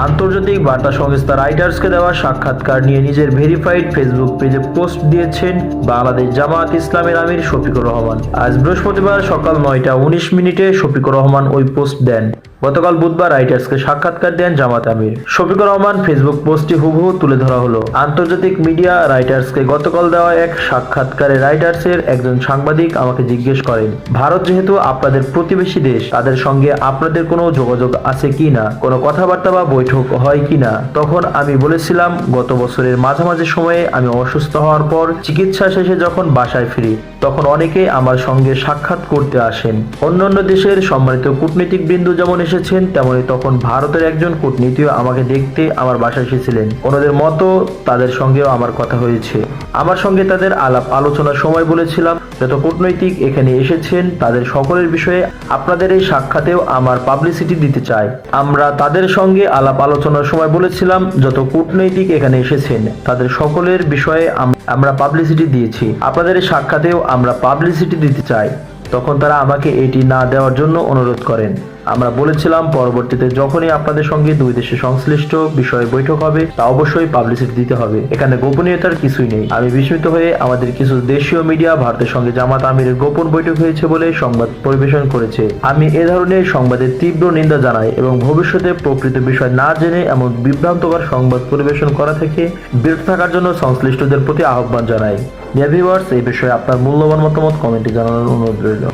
আন্তর্জাতিক বার্তা সংস্থা রয়টার্সকে দেওয়া সাক্ষাৎকার নিয়ে নিজের ভেরিফাইড ফেসবুক পেজে পোস্ট দিয়েছেন বাংলাদেশ জামায়াত ইসলামের আমির শফিকুর রহমান। আজ বৃহস্পতিবার সকাল 9টা 19 মিনিটে শফিকুর রহমান ওই পোস্ট দেন। গতকাল বুধবার রয়টার্সকে সাক্ষাৎকার দেন জামাত আমির শফিকুর রহমান। ফেসবুক পোস্টটি হুবহু তুলে ধরা হলো। আন্তর্জাতিক মিডিয়া রয়টার্সকে গতকাল দেওয়া এক সাক্ষাৎকারে রয়টার্সের একজন সাংবাদিক আমাকে জিজ্ঞেস করেন, ভারত যেহেতু আপনাদের প্রতিবেশী দেশ, তাদের সঙ্গে আপনাদের কোনো যোগাযোগ আছে কি না, কোনো কথাবার্তা বা বৈঠক হয় কিনা। তখন আমি বলেছিলাম, গত বছরের মাঝামাঝি সময়ে আমি অসুস্থ হওয়ার পর চিকিৎসা শেষে যখন বাসায় ফিরি, তখন অনেকেই আমার সঙ্গে সাক্ষাৎ করতে আসেন। অন্যান্য দেশের সম্মানিত কূটনীতিক বৃন্দ যেমন এসেছেন, তেমনি তখন ভারতের একজন কূটনীতিও আমাকে দেখতে আমার বাসায় এসেছিলেন। অন্যদের মতো তাদের সঙ্গেও আমার কথা হয়েছে। আমার সঙ্গে তাদের আলাপ আলোচনার সময় বলেছিলাম, যত কূটনৈতিক এখানে এসেছেন তাদের সকলের বিষয়ে আপনাদের এই সাক্ষাতেও আমার পাবলিসিটি দিতে চাই। আমরা তাদের সঙ্গে আলাপ আলোচনার সময় বলেছিলাম, যত কূটনৈতিক এখানে এসেছেন তাদের সকলের বিষয়ে আমরা পাবলিসিটি দিয়েছি। আপনাদের এই সাক্ষাতেও আমরা পাবলিসিটি দিতে চাই। তখন তারা আমাকে এটি না দেওয়ার জন্য অনুরোধ করেন। আমরা বলেছিলাম, পরবর্তীতে যখনই আপনাদের সঙ্গে দুই দেশের সংশ্লিষ্ট বিষয়ে বৈঠক হবে তা অবশ্যই পাবলিসিটি দিতে হবে। এখানে গোপনীয়তার কিছুই নেই। আমি বিস্মিত হয়ে আমাদের কিছু দেশীয় মিডিয়া ভারতের সঙ্গে জামাত আমিরের গোপন বৈঠক হয়েছে বলে সংবাদ পরিবেশন করেছে। আমি এ ধরনের সংবাদের তীব্র নিন্দা জানাই এবং ভবিষ্যতে প্রকৃত বিষয় না জেনে এমন বিভ্রান্তকর সংবাদ পরিবেশন করা থেকে বিরত থাকার জন্য সংশ্লিষ্টদের প্রতি আহ্বান জানাই। ভিউয়ার্স, এই বিষয়ে আপনার মূল্যবান মতামত কমেন্টে জানানোর অনুরোধ রইল।